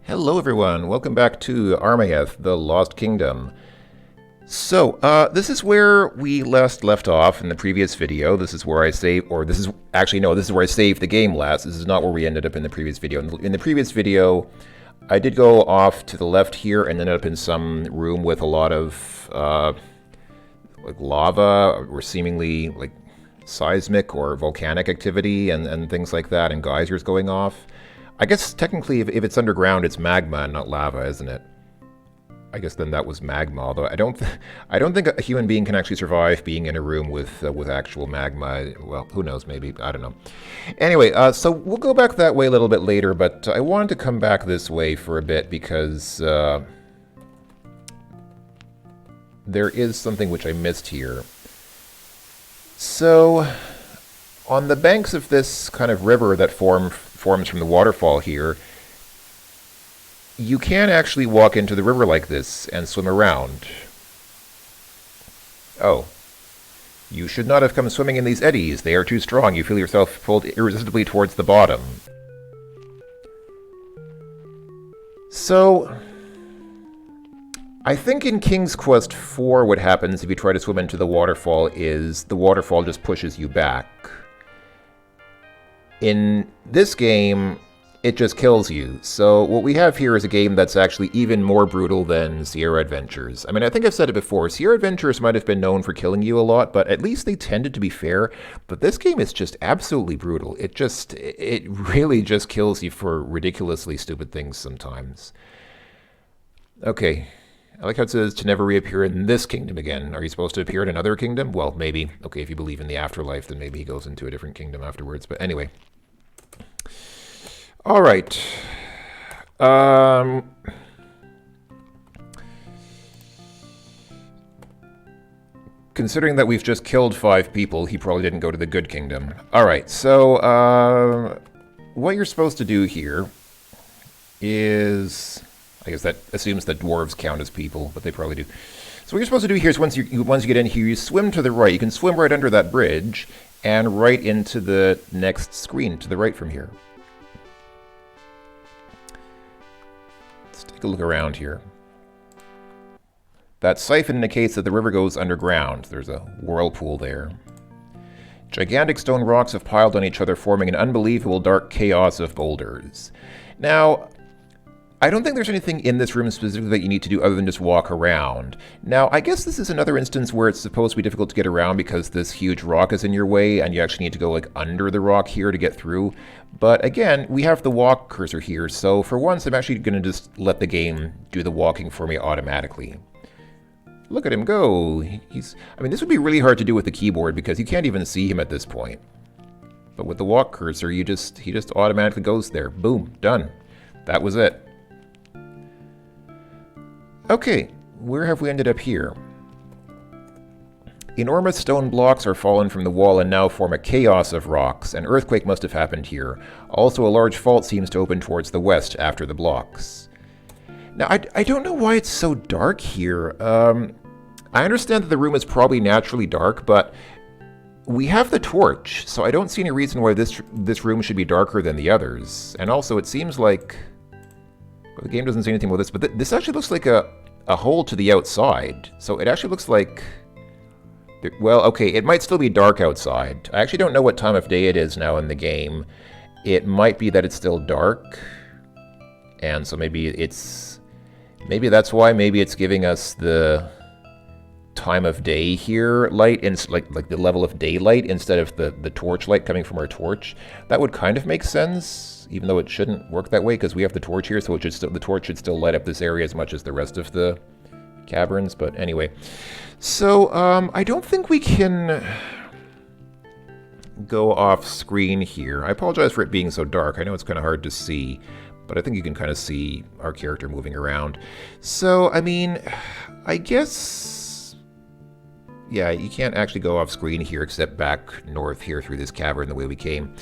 Hello everyone, welcome back to Armaeth, the Lost Kingdom. So, this is where we last left off in the previous video. This is where I saved, or this is, actually no, this is where I saved the game last. This is not where we ended up in the previous video. In the previous video, I did go off to the left here and ended up in some room with a lot of, like lava, or seemingly, like, seismic or volcanic activity and things like that, and geysers going off. I guess technically, if it's underground, it's magma and not lava, isn't it? I guess then that was magma. Although I don't think a human being can actually survive being in a room with actual magma. Well, who knows? Maybe, I don't know. Anyway, so we'll go back that way a little bit later. But I wanted to come back this way for a bit because there is something which I missed here. So, on the banks of this kind of river that forms from the waterfall here, you can actually walk into the river like this and swim around. Oh. You should not have come swimming in these eddies. They are too strong. You feel yourself pulled irresistibly towards the bottom. So, I think in King's Quest IV what happens if you try to swim into the waterfall is the waterfall just pushes you back. In this game, it just kills you. So what we have here is a game that's actually even more brutal than Sierra Adventures. I mean, I think I've said it before. Sierra Adventures might have been known for killing you a lot, but at least they tended to be fair. But this game is just absolutely brutal. It really just kills you for ridiculously stupid things sometimes. Okay. I like how it says to never reappear in this kingdom again. Are you supposed to appear in another kingdom? Well, maybe. Okay, if you believe in the afterlife, then maybe he goes into a different kingdom afterwards. But anyway. All right. Considering that we've just killed 5 people, he probably didn't go to the good kingdom. All right, so what you're supposed to do here is... I guess that assumes that dwarves count as people, but they probably do. So what you're supposed to do here is once you get in here, you swim to the right. You can swim right under that bridge and right into the next screen to the right from here. Let's take a look around here. That siphon indicates that the river goes underground. There's a whirlpool there. Gigantic stone rocks have piled on each other, forming an unbelievable dark chaos of boulders. Now, I don't think there's anything in this room specifically that you need to do other than just walk around. Now, I guess this is another instance where it's supposed to be difficult to get around because this huge rock is in your way and you actually need to go like under the rock here to get through. But again, we have the walk cursor here, so for once I'm actually going to just let the game do the walking for me automatically. Look at him go. I mean, this would be really hard to do with the keyboard because you can't even see him at this point. But with the walk cursor, he just automatically goes there. Boom, done. That was it. Okay, where have we ended up here? Enormous stone blocks are fallen from the wall and now form a chaos of rocks. An earthquake must have happened here. Also, a large fault seems to open towards the west after the blocks. Now, I don't know why it's so dark here. I understand that the room is probably naturally dark, but we have the torch, so I don't see any reason why this room should be darker than the others. And also, it seems like... Well, the game doesn't say anything about this, but this actually looks like a hole to the outside. So it actually looks like... Well, okay, it might still be dark outside. I actually don't know what time of day it is now in the game. It might be that it's still dark. And so maybe it's... Maybe that's why. Maybe it's giving us the time of day here light, like the level of daylight instead of the torch light coming from our torch. That would kind of make sense, even though it shouldn't work that way because we have the torch here, so the torch should still light up this area as much as the rest of the caverns. But anyway, so I don't think we can go off screen here. I apologize for it being so dark. I know it's kind of hard to see, but I think you can kind of see our character moving around. So, I mean, I guess... Yeah, you can't actually go off screen here except back north here through this cavern the way we came.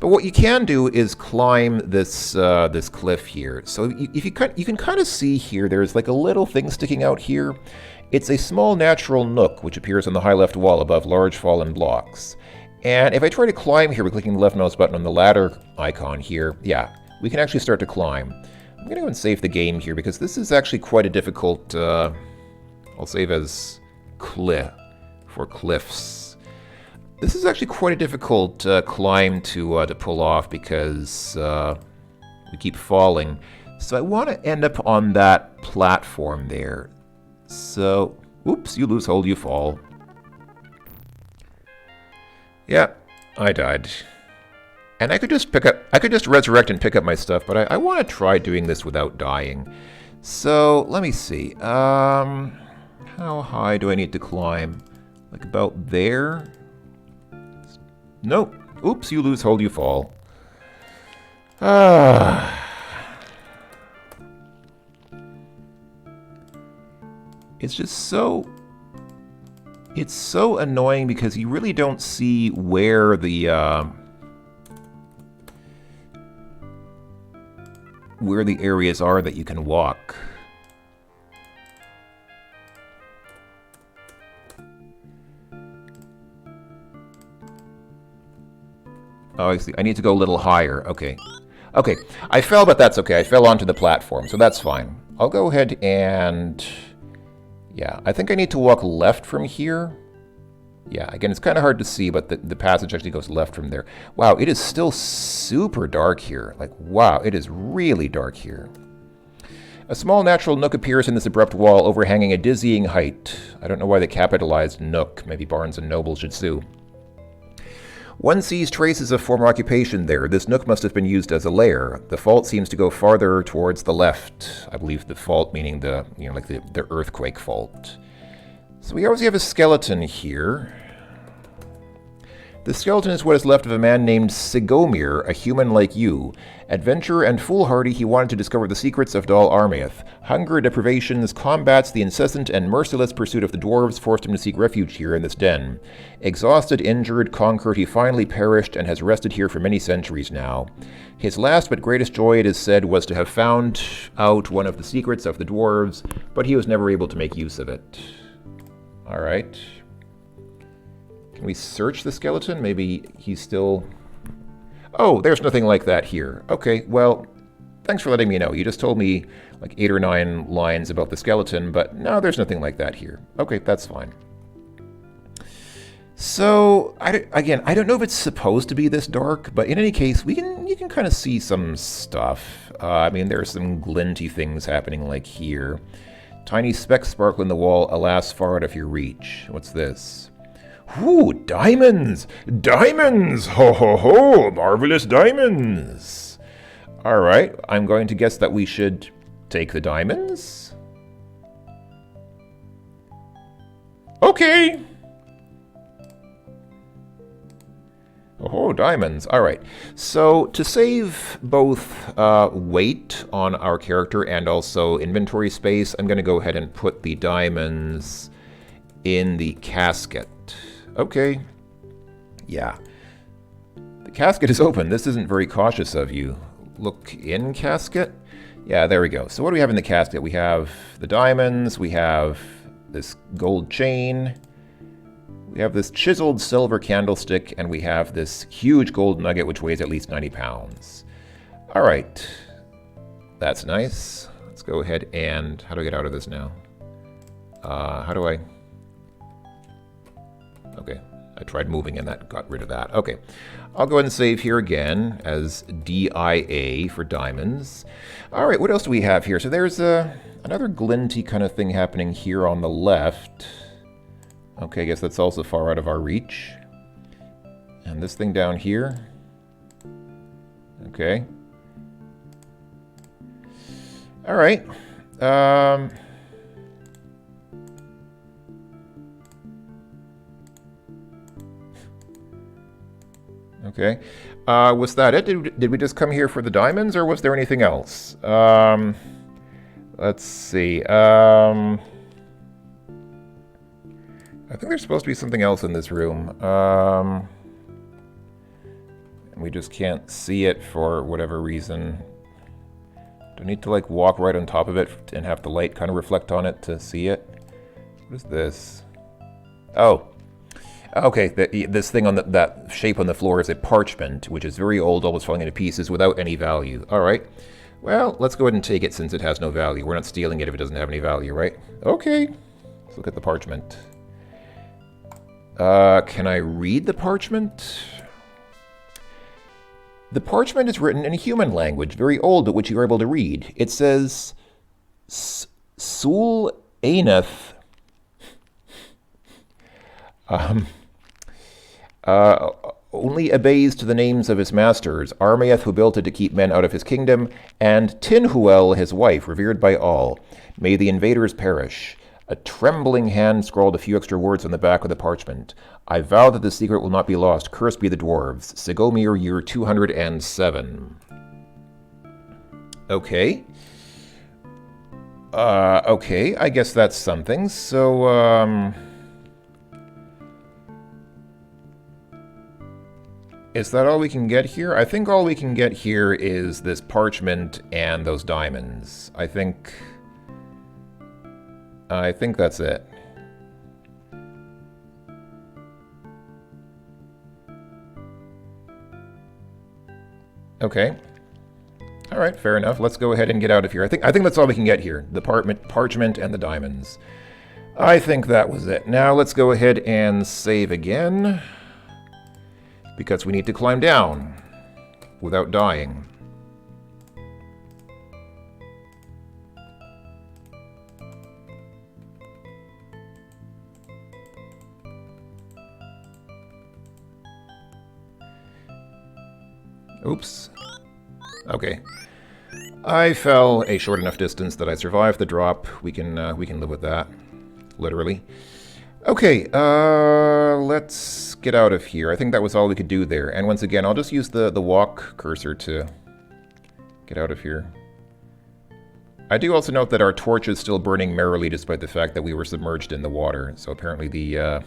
But what you can do is climb this this cliff here. So if you can kind of see here, there's like a little thing sticking out here. It's a small natural nook which appears on the high left wall above large fallen blocks. And if I try to climb here by clicking the left mouse button on the ladder icon here, yeah, we can actually start to climb. I'm going to go and save the game here because this is actually quite a difficult... I'll save as cliff for cliffs. This is actually quite a difficult climb to pull off because we keep falling. So I want to end up on that platform there. So, oops, you lose hold, you fall. Yeah, I died. And I could just resurrect and pick up my stuff, but I want to try doing this without dying. So, let me see. How high do I need to climb? Like about there? Nope. Oops, you lose hold, you fall. It's just so... It's so annoying because you really don't see where the areas are that you can walk. Oh, I see. I need to go a little higher. Okay. Okay. I fell, but that's okay. I fell onto the platform, so that's fine. I'll go ahead and... Yeah, I think I need to walk left from here. Yeah, again, it's kind of hard to see, but the passage actually goes left from there. Wow, it is still super dark here. Like, wow, it is really dark here. A small natural nook appears in this abrupt wall, overhanging a dizzying height. I don't know why they capitalized nook. Maybe Barnes & Noble should sue. One sees traces of former occupation there. This nook must have been used as a lair. The fault seems to go farther towards the left. I believe the fault meaning the, like the earthquake fault. So we obviously have a skeleton here. The skeleton is what is left of a man named Sigomir, a human like you. Adventurer and foolhardy, he wanted to discover the secrets of Dol Armaeth. Hunger, deprivations, combats, the incessant and merciless pursuit of the dwarves forced him to seek refuge here in this den. Exhausted, injured, conquered, he finally perished and has rested here for many centuries now. His last but greatest joy, it is said, was to have found out one of the secrets of the dwarves, but he was never able to make use of it. All right. Can we search the skeleton? Maybe he's still... Oh, there's nothing like that here. Okay, well, thanks for letting me know. You just told me like 8 or 9 lines about the skeleton, but no, there's nothing like that here. Okay, that's fine. So, again, I don't know if it's supposed to be this dark, but in any case, you can kind of see some stuff. I mean, there are some glinty things happening like here. Tiny specks sparkle in the wall, alas, far out of your reach. What's this? Ooh, diamonds! Diamonds! Ho ho ho! Marvelous diamonds! Alright, I'm going to guess that we should take the diamonds. Okay! Oh, diamonds. Alright, so to save both weight on our character and also inventory space, I'm going to go ahead and put the diamonds in the casket. Okay. Yeah. The casket is open. This isn't very cautious of you. Look in casket? Yeah, there we go. So what do we have in the casket? We have the diamonds. We have this gold chain. We have this chiseled silver candlestick. And we have this huge gold nugget which weighs at least 90 pounds. All right. That's nice. Let's go ahead and... How do I get out of this now? How do I... Okay, I tried moving and that got rid of that. Okay, I'll go ahead and save here again as DIA for diamonds. All right, what else do we have here? So there's another glinty kind of thing happening here on the left. Okay, I guess that's also far out of our reach. And this thing down here. Okay. All right. Okay. Was that it? Did we just come here for the diamonds, or was there anything else? Let's see. I think there's supposed to be something else in this room. And we just can't see it for whatever reason. Do I need to, like, walk right on top of it and have the light kind of reflect on it to see it? What is this? Oh. Okay, this thing on that shape on the floor is a parchment, which is very old, almost falling into pieces without any value. All right. Well, let's go ahead and take it since it has no value. We're not stealing it if it doesn't have any value, right? Okay. Let's look at the parchment. Can I read the parchment? The parchment is written in human language, very old, but which you are able to read. It says, Sul Aneth. Only obeys to the names of his masters, Armaeth, who built it to keep men out of his kingdom, and Tinhuel, his wife, revered by all. May the invaders perish. A trembling hand scrawled a few extra words on the back of the parchment. I vow that the secret will not be lost. Cursed be the dwarves. Sigomir, year 207. Okay. Okay, I guess that's something. So, is that all we can get here? I think all we can get here is this parchment and those diamonds. I think that's it. Okay. All right, fair enough. Let's go ahead and get out of here. I think that's all we can get here. The parchment and the diamonds. I think that was it. Now let's go ahead and save again, because we need to climb down without dying. Oops. Okay. I fell a short enough distance that I survived the drop. We can live with that. Literally. Okay, let's get out of here. I think that was all we could do there. And once again, I'll just use the walk cursor to get out of here. I do also note that our torch is still burning merrily despite the fact that we were submerged in the water. So apparently the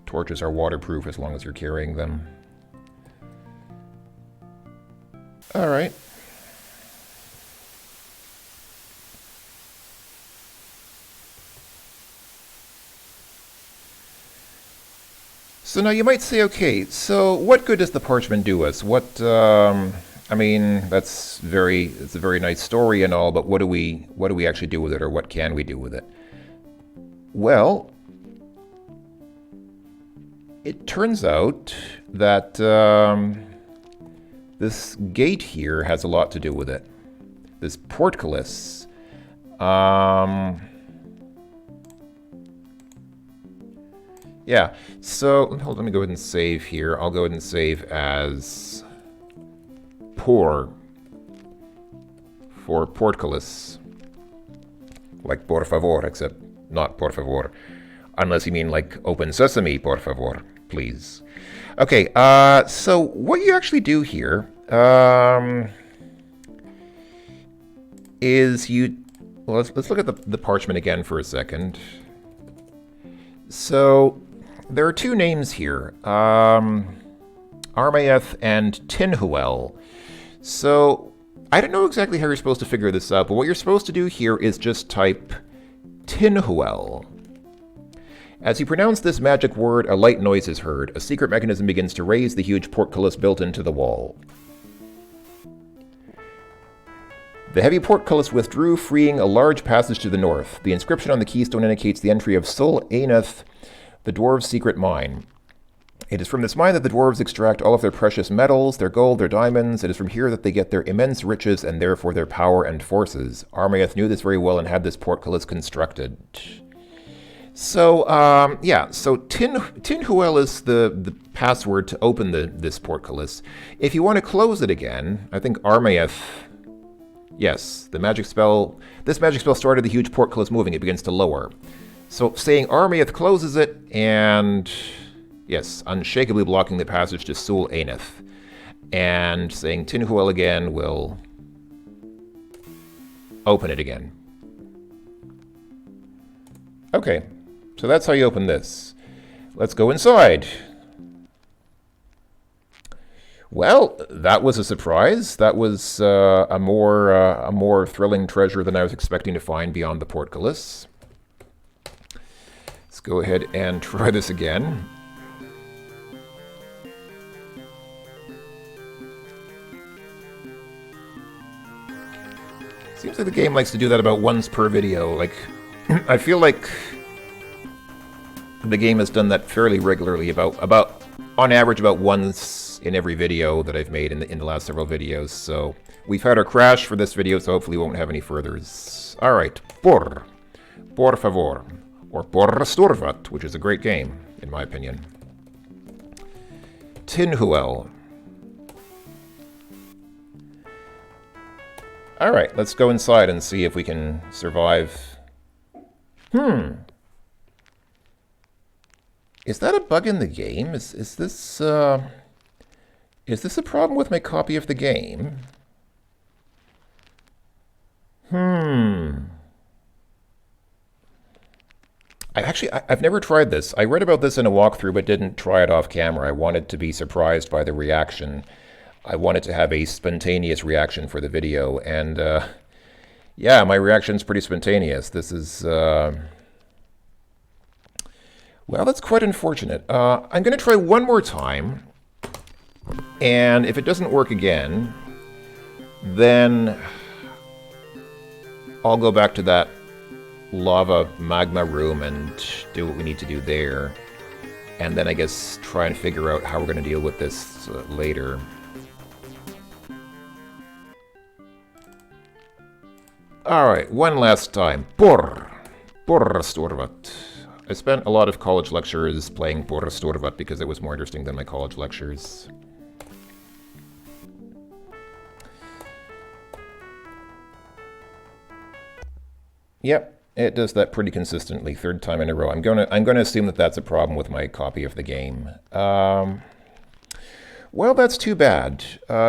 torches are waterproof as long as you're carrying them. Alright. So now you might say, okay, so what good does the parchment do us? I mean, it's a very nice story and all, but what do we actually do with it, or what can we do with it? Well, it turns out that this gate here has a lot to do with it. This portcullis. Yeah, so hold on, let me go ahead and save here. I'll go ahead and save as for portcullis. Like por favor, except not por favor. Unless you mean like open sesame, por favor, please. Okay, so what you actually do here is well, let's look at the parchment again for a second. So there are two names here, Armaeth and Tinhuel. So I don't know exactly how you're supposed to figure this out, but what you're supposed to do here is just type Tinhuel. As you pronounce this magic word, a light noise is heard. A secret mechanism begins to raise the huge portcullis built into the wall. The heavy portcullis withdrew, freeing a large passage to the north. The inscription on the keystone indicates the entry of Sul Aneth, the dwarves' secret mine. It is from this mine that the dwarves extract all of their precious metals, their gold, their diamonds. It is from here that they get their immense riches and therefore their power and forces. Armaeth knew this very well and had this portcullis constructed. So, yeah, so Tinhuel is the password to open this portcullis. If you want to close it again, I think Armaeth, yes, this magic spell started the huge portcullis moving. It begins to lower. So saying Armaeth closes it, and yes, unshakably blocking the passage to Sul Aneth. And saying Tinhuel again will open it again. Okay. So that's how you open this. Let's go inside. Well, that was a surprise. That was a more thrilling treasure than I was expecting to find beyond the portcullis. Let's go ahead and try this again. Seems like the game likes to do that about once per video. Like, I feel like the game has done that fairly regularly, about on average about once in every video that I've made in the last several videos. So we've had our crash for this video, so hopefully we won't have any furthers. All right, por favor, or por resturvat, which is a great game in my opinion. Tinhuel. All right, let's go inside and see if we can survive. Is that a bug in the game? Is this a problem with my copy of the game? I've never tried this. I read about this in a walkthrough, but didn't try it off camera. I wanted to be surprised by the reaction. I wanted to have a spontaneous reaction for the video, and yeah, my reaction's pretty spontaneous. This is well, that's quite unfortunate. I'm going to try one more time, and if it doesn't work again, then I'll go back to that lava magma room and do what we need to do there, and then I guess try and figure out how we're going to deal with this later. Alright, one last time. Por resturvat. I spent a lot of college lectures playing por resturvat because it was more interesting than my college lectures. Yep, it does that pretty consistently, third time in a row. I'm gonna assume that that's a problem with my copy of the game. Well, that's too bad.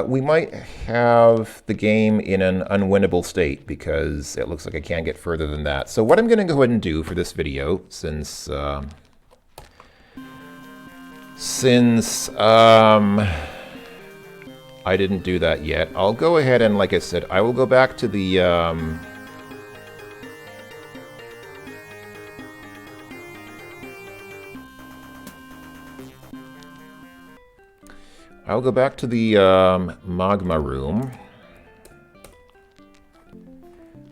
We might have the game in an unwinnable state because it looks like I can't get further than that. So what I'm going to go ahead and do for this video, since I didn't do that yet, I'll go ahead and, like I said, I will go back to the magma room,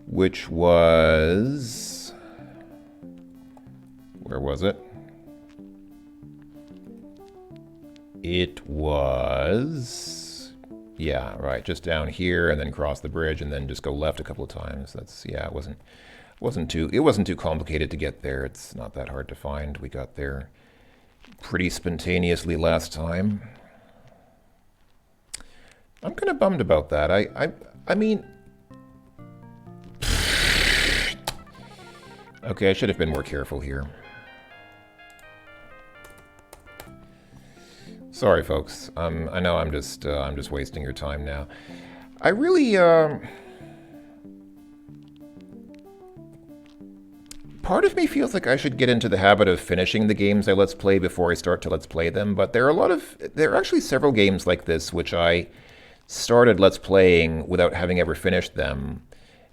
which was... where was it? It was... yeah, right, just down here, and then cross the bridge, and then just go left a couple of times. That's, yeah, it wasn't too complicated to get there. It's not that hard to find. We got there pretty spontaneously last time. I'm kind of bummed about that. I mean... okay, I should have been more careful here. Sorry, folks. I know I'm just wasting your time now. I really, part of me feels like I should get into the habit of finishing the games I Let's Play before I start to Let's Play them, but there are actually several games like this which I started Let's Playing without having ever finished them,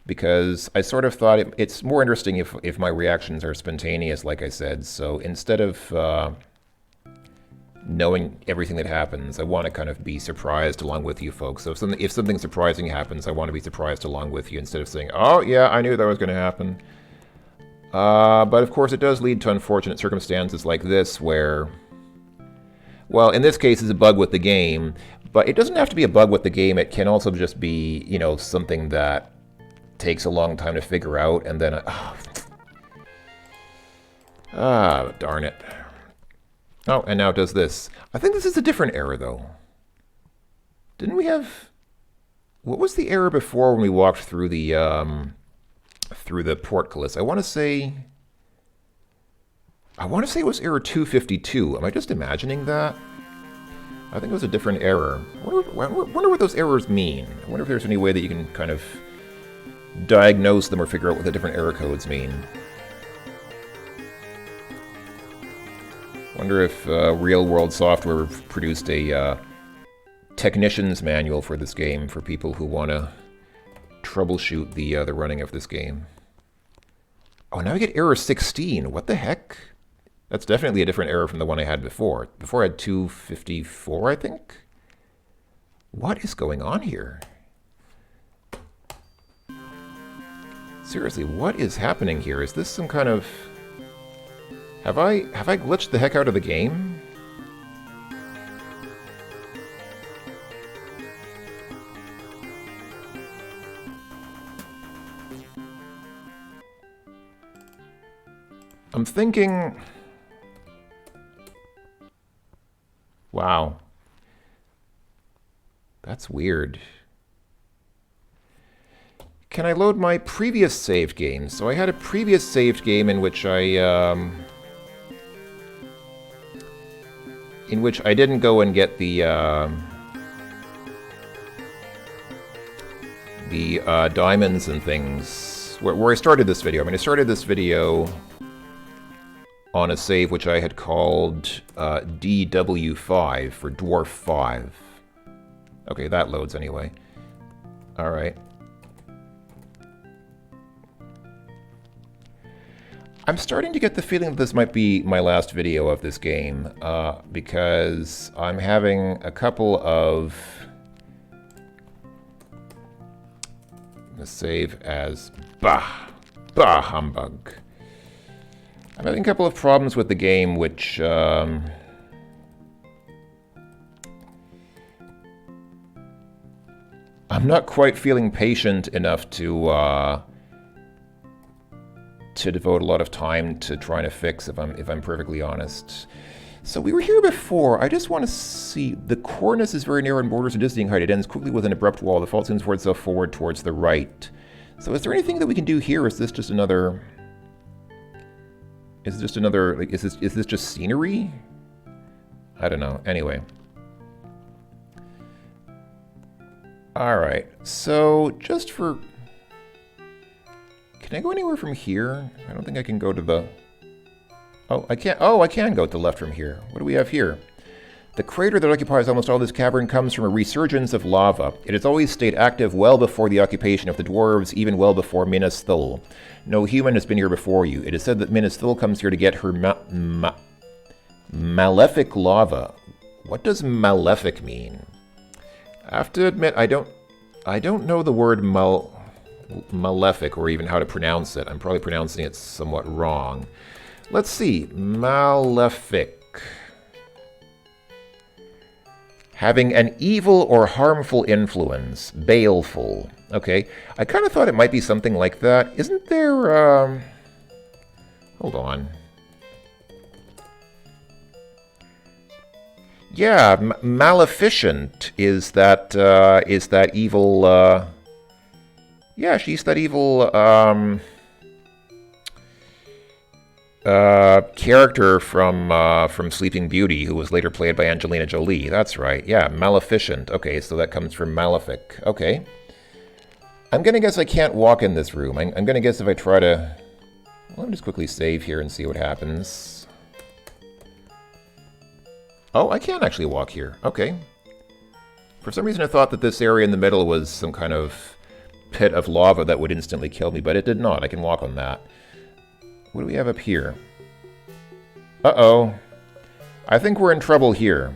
because I sort of thought it's more interesting if my reactions are spontaneous, like I said. So instead of knowing everything that happens, I want to kind of be surprised along with you folks. So if something surprising happens, I want to be surprised along with you instead of saying, oh yeah, I knew that was going to happen. But of course it does lead to unfortunate circumstances like this where, well, in this case it's a bug with the game, but it doesn't have to be a bug with the game. It can also just be, you know, something that takes a long time to figure out, and then, darn it. Oh, and now it does this. I think this is a different error, though. Didn't we have... what was the error before when we walked through the portcullis? I want to say it was error 252. Am I just imagining that? I think it was a different error. I wonder what those errors mean. I wonder if there's any way that you can kind of diagnose them or figure out what the different error codes mean. Wonder if Real World Software produced a technician's manual for this game for people who want to troubleshoot the running of this game. Oh, now I get error 16. What the heck? That's definitely a different error from the one I had before. Before I had 254, I think? What is going on here? Seriously, what is happening here? Is this some kind of... Have I glitched the heck out of the game? I'm thinking... Wow. That's weird. Can I load my previous saved game? So I had a previous saved game in which I didn't go and get the diamonds and things. Where I started this video. I mean, I started this video on a save which I had called DW5 for Dwarf 5. Okay, that loads anyway. All right. I'm starting to get the feeling that this might be my last video of this game, because I'm having a couple of... Let's save as bah humbug. I'm having a couple of problems with the game, which I'm not quite feeling patient enough to devote a lot of time to trying to fix, if I'm perfectly honest. So we were here before. I just want to see. The cornice is very narrow and borders a dizzying height. It ends quickly with an abrupt wall. The fault seems toward itself forward towards the right. So is there anything that we can do here? Is this just another... Is this just scenery? I don't know. Anyway. Alright. So just for... Can I go anywhere from here? I don't think I can go to the... Oh, I can't. Oh, I can go to the left from here. What do we have here? The crater that occupies almost all this cavern comes from a resurgence of lava. It has always stayed active well before the occupation of the dwarves, even well before Minas Thul. No human has been here before you. It is said that Minas Thul comes here to get her malefic lava. What does malefic mean? I have to admit, I don't know the word malefic, or even how to pronounce it. I'm probably pronouncing it somewhat wrong. Let's see. Malefic. Having an evil or harmful influence. Baleful. Okay. I kind of thought it might be something like that. Isn't there, Hold on. Yeah, maleficent is that evil, yeah, she's that evil, character from Sleeping Beauty, who was later played by Angelina Jolie. That's right. Yeah, Maleficent. Okay, so that comes from Malefic. Okay. I'm gonna guess I can't walk in this room. I'm gonna guess if I try to... Well, let me just quickly save here and see what happens. Oh, I can actually walk here. Okay. For some reason I thought that this area in the middle was some kind of pit of lava that would instantly kill me, but it did not. I can walk on that. What do we have up here? Uh-oh. I think we're in trouble here.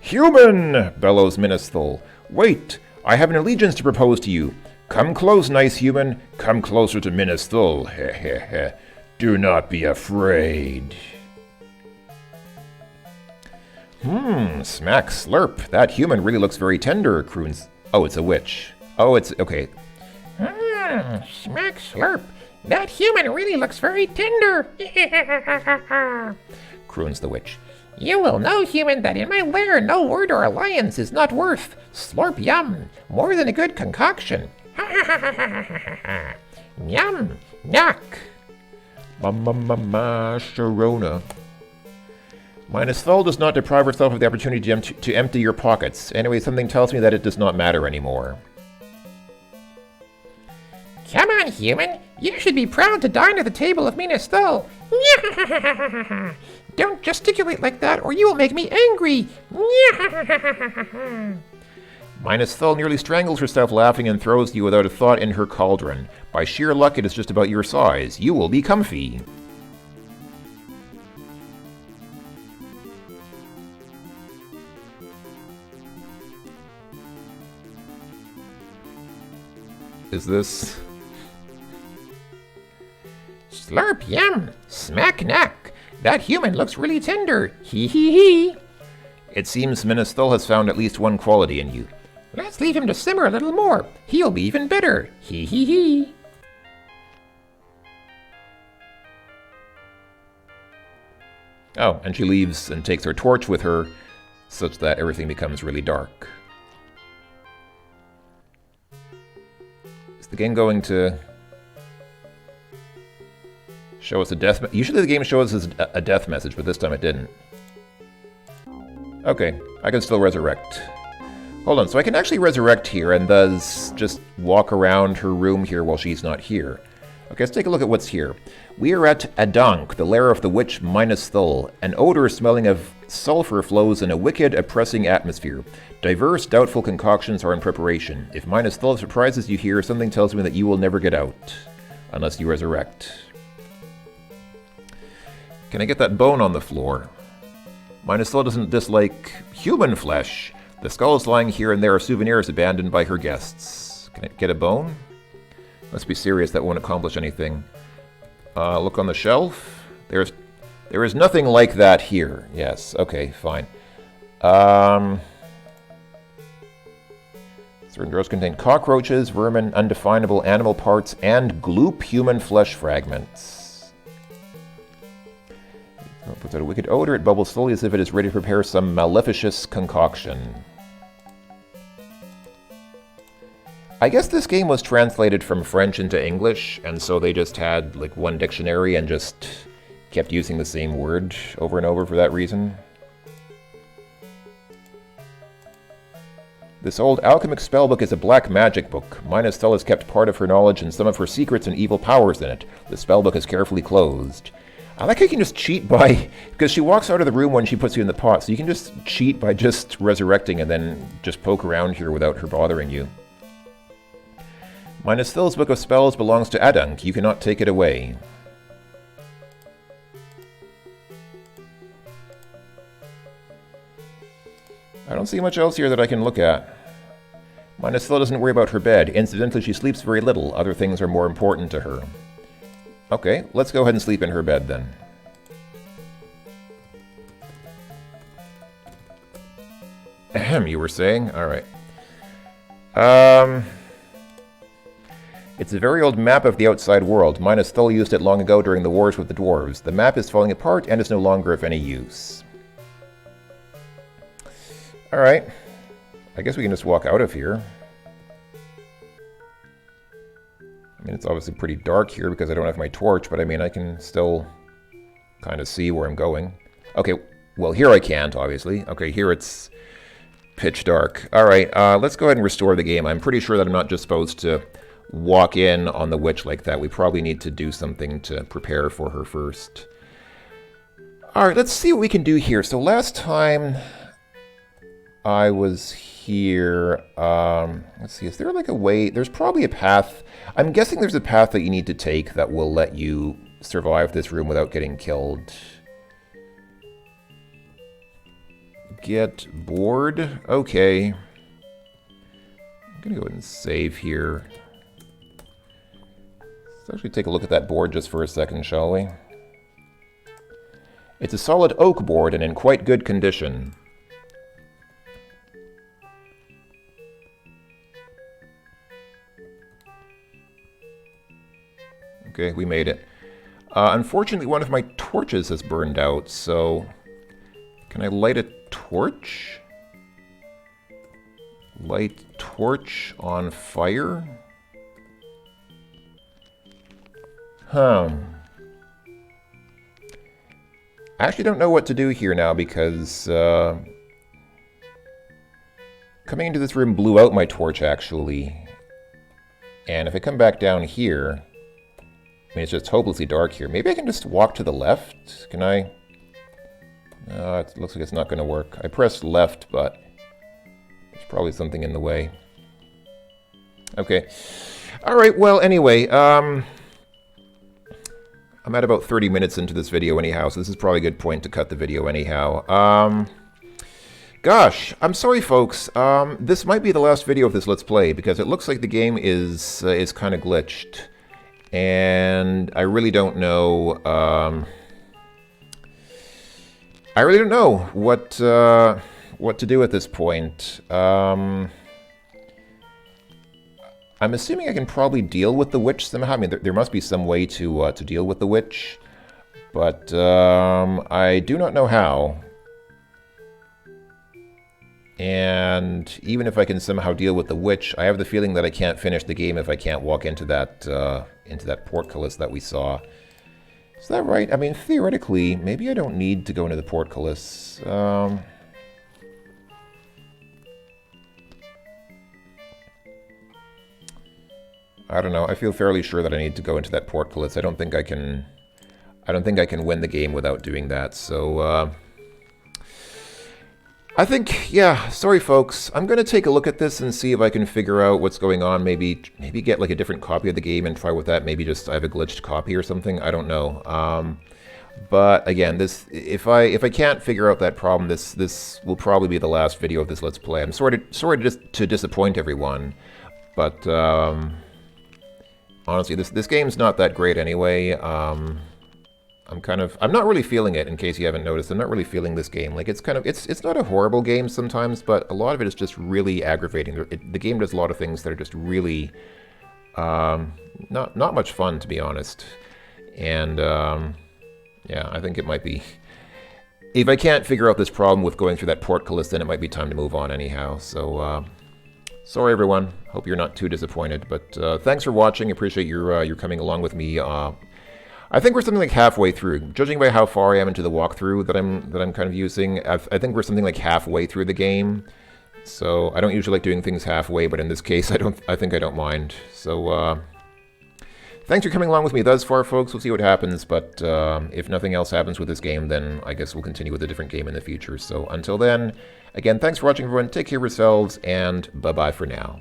Human! Bellows Minas Thul. Wait! I have an allegiance to propose to you. Come close, nice human. Come closer to Minas Thul. Heh heh heh. Do not be afraid. Smack slurp. That human really looks very tender, croons. Oh, it's a witch. Oh, it's... Okay. Smack slurp. That human really looks very tender. Croons the witch. You will know, human, that in my lair no word or alliance is not worth. Slurp yum. More than a good concoction. Yum. Yuck. Sharona. Minas Thul does not deprive herself of the opportunity to empty your pockets. Anyway, something tells me that it does not matter anymore. Come on, human. You should be proud to dine at the table of Minas Thul. Don't gesticulate like that, or you will make me angry. Minas Thul nearly strangles herself laughing and throws you without a thought in her cauldron. By sheer luck, it is just about your size. You will be comfy. Is this... Slurp, yum. Smack, knack. That human looks really tender. Hee hee hee. It seems Menethil has found at least one quality in you. Let's leave him to simmer a little more. He'll be even better. Hee hee hee. Oh, and she leaves and takes her torch with her, such that everything becomes really dark. Is the game going to show us a death message? Usually the game shows us a death message, but this time it didn't. Okay, I can still resurrect. Hold on, so I can actually resurrect here and thus just walk around her room here while she's not here. Okay, let's take a look at what's here. We are at Adank, the lair of the witch Menethil. An odor smelling of sulfur flows in a wicked, oppressing atmosphere. Diverse, doubtful concoctions are in preparation. If Menethil surprises you here, something tells me that you will never get out. Unless you resurrect. Can I get that bone on the floor? Menethil doesn't dislike human flesh. The skulls lying here and there are souvenirs abandoned by her guests. Can I get a bone? Let's be serious, that won't accomplish anything. Look on the shelf. There is nothing like that here. Yes, okay, fine. Certain drawers contain cockroaches, vermin, undefinable animal parts, and gloop human flesh fragments. It puts out a wicked odor. It bubbles slowly as if it is ready to prepare some maleficious concoction. I guess this game was translated from French into English, and so they just had like one dictionary and just kept using the same word over and over for that reason. This old alchemic spellbook is a black magic book. Menethil has kept part of her knowledge and some of her secrets and evil powers in it. The spellbook is carefully closed. I like how you can just cheat by, because she walks out of the room when she puts you in the pot, so you can just cheat by just resurrecting and then just poke around here without her bothering you. Menethil's Book of Spells belongs to Adank. You cannot take it away. I don't see much else here that I can look at. Menethil doesn't worry about her bed. Incidentally, she sleeps very little. Other things are more important to her. Okay, let's go ahead and sleep in her bed then. Ahem, you were saying? Alright. It's a very old map of the outside world. Menethil used it long ago during the wars with the dwarves. The map is falling apart and is no longer of any use. Alright. I guess we can just walk out of here. I mean, it's obviously pretty dark here because I don't have my torch, but I mean, I can still kind of see where I'm going. Okay, well, here I can't, obviously. Okay, here it's pitch dark. Alright, let's go ahead and restore the game. I'm pretty sure that I'm not just supposed to walk in on the witch like that. We probably need to do something to prepare for her first. Alright, let's see what we can do here. So last time I was here, let's see, is there like a way? There's probably a path. I'm guessing there's a path that you need to take that will let you survive this room without getting killed. Get bored? Okay. I'm gonna go ahead and save here. Let's actually take a look at that board just for a second, shall we? It's a solid oak board and in quite good condition. Okay, we made it. Unfortunately, one of my torches has burned out, so... Can I light a torch? Light torch on fire? I actually don't know what to do here now because coming into this room blew out my torch actually. And if I come back down here, I mean, it's just hopelessly dark here. Maybe I can just walk to the left? Can I? It looks like it's not going to work. I pressed left, but there's probably something in the way. Okay. Alright, well, anyway, I'm at about 30 minutes into this video anyhow, so this is probably a good point to cut the video anyhow. Gosh, I'm sorry folks, this might be the last video of this Let's Play, because it looks like the game is kind of glitched. and I really don't know. I really don't know what to do at this point. I'm assuming I can probably deal with the witch somehow. I mean, there must be some way to deal with the witch, but I do not know how. And even if I can somehow deal with the witch, I have the feeling that I can't finish the game if I can't walk into that portcullis that we saw. Is that right? I mean, theoretically, maybe I don't need to go into the portcullis. I don't know. I feel fairly sure that I need to go into that portcullis. I don't think I can win the game without doing that. So I think, yeah, sorry folks. I'm going to take a look at this and see if I can figure out what's going on. Maybe get like a different copy of the game and try with that. Maybe just I have a glitched copy or something. I don't know. But again, if I can't figure out that problem, this will probably be the last video of this Let's Play. I'm sorry to disappoint everyone, but honestly, this game's not that great anyway. I'm not really feeling it, in case you haven't noticed. I'm not really feeling this game. Like, it's not a horrible game sometimes, but a lot of it is just really aggravating. The game does a lot of things that are just really not much fun, to be honest. And yeah, I think it might be... If I can't figure out this problem with going through that portcullis, then it might be time to move on anyhow. So, sorry everyone. Hope you're not too disappointed. But thanks for watching. Appreciate your coming along with me. I think we're something like halfway through. Judging by how far I am into the walkthrough that I'm kind of using, I think we're something like halfway through the game. So I don't usually like doing things halfway, but in this case, I think I don't mind. So thanks for coming along with me thus far, folks. We'll see what happens, but if nothing else happens with this game, then I guess we'll continue with a different game in the future. So until then, again, thanks for watching, everyone. Take care of yourselves, and bye-bye for now.